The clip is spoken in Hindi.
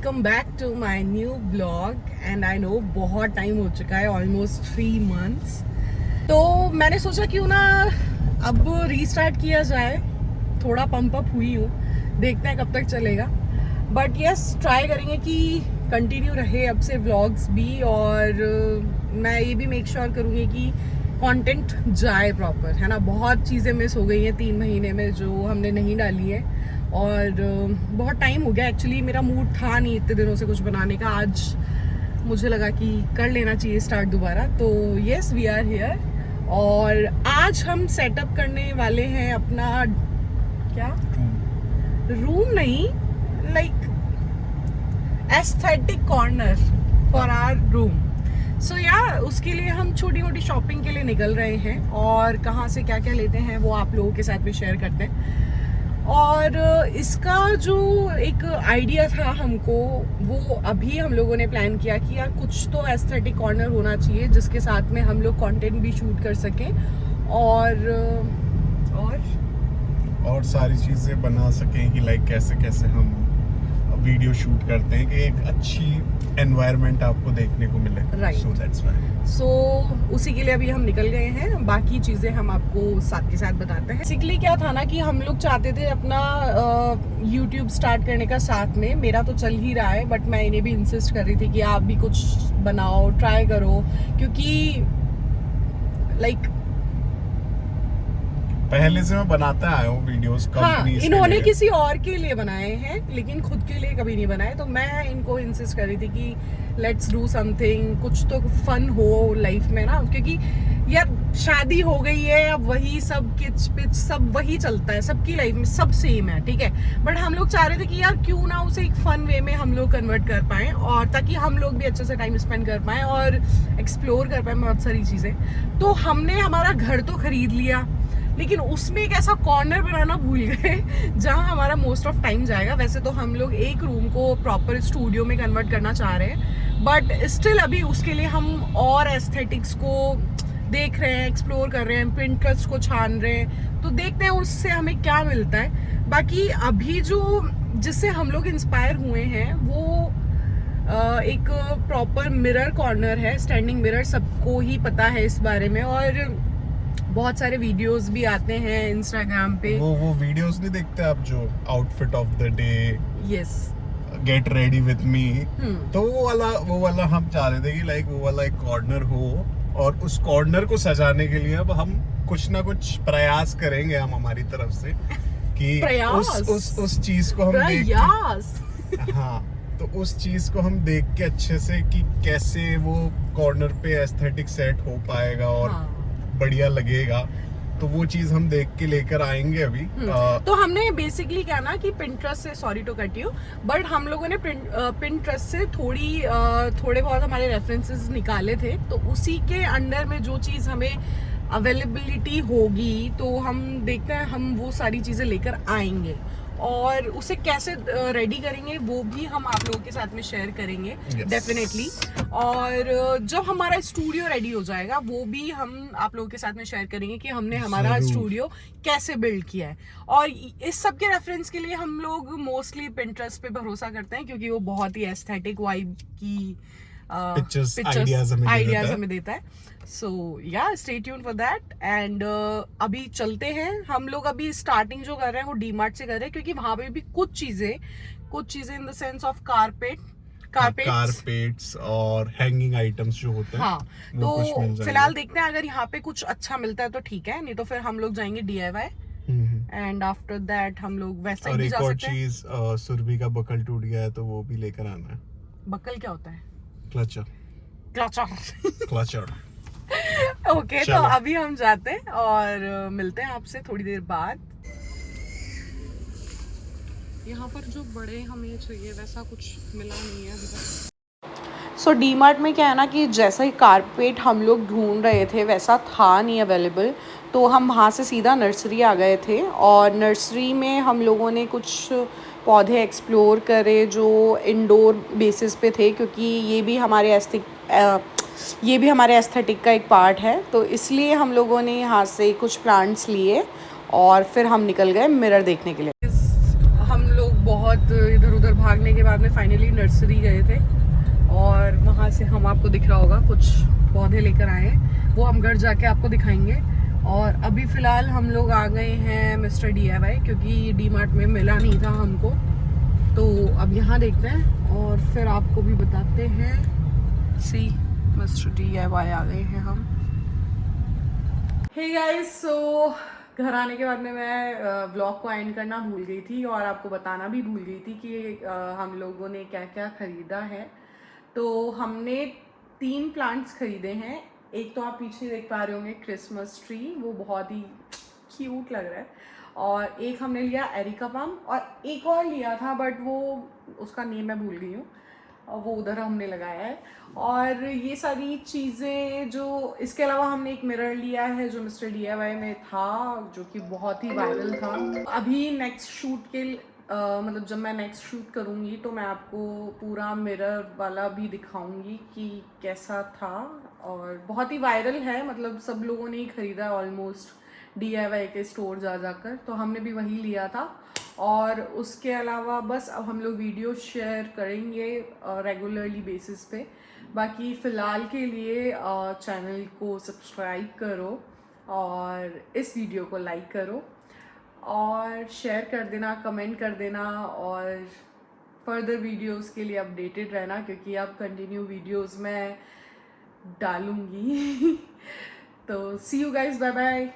Welcome back to my new blog and I know बहुत टाइम हो चुका है, ऑलमोस्ट 3 months। तो मैंने सोचा क्यों ना अब रीस्टार्ट किया जाए। थोड़ा पंप अप हुई हूँ, देखते हैं कब तक चलेगा, बट यस ट्राई करेंगे कि कंटिन्यू रहे अब से व्लॉग्स भी। और मैं ये भी मेक श्योर करूँगी कि कंटेंट जाए प्रॉपर, है ना। बहुत चीज़ें मिस हो गई हैं 3 महीने में जो हमने नहीं डाली है, और बहुत टाइम हो गया। एक्चुअली मेरा मूड था नहीं इतने दिनों से कुछ बनाने का, आज मुझे लगा कि कर लेना चाहिए स्टार्ट दोबारा। तो येस वी आर हियर, और आज हम सेटअप करने वाले हैं अपना क्या रूम नहीं, like aesthetic corner for our room. So यार उसके लिए हम छोटी मोटी शॉपिंग के लिए निकल रहे हैं, और कहाँ से क्या क्या लेते हैं वो आप लोगों के साथ में शेयर करते हैं। और इसका जो एक आइडिया था हमको, वो अभी हम लोगों ने प्लान किया कि यार कुछ तो एस्थेटिक कॉर्नर होना चाहिए जिसके साथ में हम लोग कंटेंट भी शूट कर सकें और सारी चीज़ें बना सकें कि लाइक कैसे कैसे हम वीडियो शूट करते हैं कि एक अच्छी एनवायरनमेंट आपको देखने को मिले। Right, so that's why. So उसी के लिए अभी हम निकल गए हैं। बाकी चीज़ें हम आपको साथ के साथ बताते हैं। बेसिकली क्या था ना कि हम लोग चाहते थे अपना YouTube स्टार्ट करने का साथ में। मेरा तो चल ही रहा है, बट मैं इन्हें भी इंसिस्ट कर रही थी कि आप भी कुछ बनाओ, ट्राई करो, क्योंकि लाइक पहले से मैं बनाता आया हूँ वीडियोस कंपनीज। इन्होंने किसी और के लिए बनाए हैं लेकिन खुद के लिए कभी नहीं बनाए। तो मैं इनको इंसिस्ट कर रही थी कि लेट्स डू समथिंग, कुछ तो फन हो लाइफ में ना, क्योंकि यार शादी हो गई है, अब वही सब किच पिच सब वही चलता है, सबकी लाइफ में सब सेम है, ठीक है। बट हम लोग चाह रहे थे कि यार क्यों ना उसे एक फन वे में हम लोग कन्वर्ट कर पाएं, और ताकि हम लोग भी अच्छे से टाइम स्पेंड कर पाएं और एक्सप्लोर कर पाएं बहुत सारी चीज़ें। तो हमने हमारा घर तो खरीद लिया, लेकिन उसमें एक ऐसा कॉर्नर बनाना भूल गए जहां हमारा मोस्ट ऑफ टाइम जाएगा। वैसे तो हम लोग एक रूम को प्रॉपर स्टूडियो में कन्वर्ट करना चाह रहे हैं, बट स्टिल अभी उसके लिए हम और एस्थेटिक्स को देख रहे हैं, एक्सप्लोर कर रहे हैं, पिंटरेस्ट को छान रहे हैं। तो देखते हैं उससे हमें क्या मिलता है। बाकी अभी जो जिससे हम लोग इंस्पायर हुए हैं वो एक प्रॉपर मिरर कॉर्नर है, स्टैंडिंग मिरर, सबको ही पता है इस बारे में, और बहुत सारे वीडियोस भी आते हैं इंस्टाग्राम पे। वो वीडियोस नहीं देखते आप जो outfit of the day, yes, get ready with me, तो वो वाला हम चाह रहे थे कि लाइक वो वाला एक कॉर्नर हो, और उस कॉर्नर को सजाने के लिए अब हम कुछ ना कुछ प्रयास करेंगे हम हमारी तरफ से कि उस चीज को हम देख हाँ, तो उस चीज को हम देख के अच्छे से कि कैसे वो कॉर्नर पे एस्थेटिक सेट हो पाएगा और बढ़िया लगेगा, तो वो चीज हम देख के लेकर आएंगे अभी। तो हमने बेसिकली क्या ना कि पिंटरेस्ट से, sorry to cut you, but हम लोगों ने पिंटरेस्ट से थोड़े बहुत हमारे रेफरेंसेस निकाले थे। तो उसी के अंडर में जो चीज़ हमें अवेलेबिलिटी होगी तो हम देखते हैं, हम वो सारी चीज़ें लेकर आएंगे, और उसे कैसे रेडी करेंगे वो भी हम आप लोगों के साथ में शेयर करेंगे डेफिनेटली। और जब हमारा स्टूडियो रेडी हो जाएगा वो भी हम आप लोगों के साथ में शेयर करेंगे कि हमने हमारा स्टूडियो कैसे बिल्ड किया है। और इस सब के रेफरेंस के लिए हम लोग मोस्टली पिंटरेस्ट पे भरोसा करते हैं, क्योंकि वो बहुत ही एस्थेटिक वाइब की पिक्चर्स आइडियाज हमें देता है। सो या stay tune for that. And अभी चलते हैं। हम लोग अभी स्टार्टिंग जो कर रहे हैं वो डीमार्ट से कर रहे हैं, क्योंकि वहां पे भी कुछ चीजें in the sense of carpets और हैंगिंग आइटम्स जो होते हैं, हाँ, तो फिलहाल देखते हैं अगर यहाँ पे कुछ अच्छा मिलता है तो ठीक है, नहीं तो फिर हम लोग जाएंगे DIY। एंड आफ्टर दैट हम लोग वैसे और एक और चीज, सुरभि का बकल टूट गया है तो वो भी लेकर आना है। बकल क्या होता है? क्लचर। ओके, तो अभी हम जाते हैं और मिलते हैं आपसे थोड़ी देर बाद। यहाँ पर जो बड़े हमें चाहिए वैसा कुछ मिला नहीं है अभी तक। सो डीमार्ट में क्या है ना कि जैसा ही कारपेट हम लोग ढूंढ रहे थे वैसा था नहीं अवेलेबल, तो हम वहाँ से सीधा नर्सरी आ गए थे। और नर्सरी में हम लोगों ने कुछ पौधे एक्सप्लोर करे जो इंडोर बेसिस पे थे, क्योंकि ये भी हमारे एस्थेटिक का एक पार्ट है। तो इसलिए हम लोगों ने यहाँ से कुछ प्लांट्स लिए और फिर हम निकल गए मिरर देखने के लिए। हम लोग बहुत इधर उधर भागने के बाद में फाइनली नर्सरी गए थे और वहाँ से हम आपको दिख रहा होगा कुछ पौधे लेकर आए हैं, वो हम घर जाके आपको दिखाएंगे। और अभी फ़िलहाल हम लोग आ गए हैं मिस्टर DIY, क्योंकि डीमार्ट में मिला नहीं था हमको, तो अब यहाँ देखते हैं और फिर आपको भी बताते हैं। सी मिस्टर DIY आ गए हैं हम। हे गाइस, सो घर आने के बाद में मैं व्लॉग को एंड करना भूल गई थी और आपको बताना भी भूल गई थी कि हम लोगों ने क्या क्या ख़रीदा है। तो हमने 3 प्लांट्स खरीदे हैं। एक तो आप पीछे देख पा रहे होंगे क्रिसमस ट्री, वो बहुत ही क्यूट लग रहा है। और एक हमने लिया एरिका पाम, और एक और लिया था बट वो उसका नेम मैं भूल गई हूँ, और वो उधर हमने लगाया है। और ये सारी चीज़ें जो, इसके अलावा हमने एक मिरर लिया है जो मिस्टर DIY में था, जो कि बहुत ही वायरल था। अभी नेक्स्ट शूट के मतलब जब मैं नेक्स्ट शूट करूँगी तो मैं आपको पूरा मिरर वाला भी दिखाऊंगी कि कैसा था। और बहुत ही वायरल है, मतलब सब लोगों ने ही ख़रीदा ऑलमोस्ट DIY के स्टोर जा जाकर, तो हमने भी वही लिया था। और उसके अलावा बस अब हम लोग वीडियो शेयर करेंगे रेगुलरली बेसिस पे। बाकी फ़िलहाल के लिए चैनल को सब्सक्राइब करो और इस वीडियो को लाइक करो और शेयर कर देना, कमेंट कर देना, और फर्दर वीडियोस के लिए अपडेटेड रहना, क्योंकि अब कंटिन्यू वीडियोस मैं डालूँगी। तो सी यू गाइज, बाय बाय।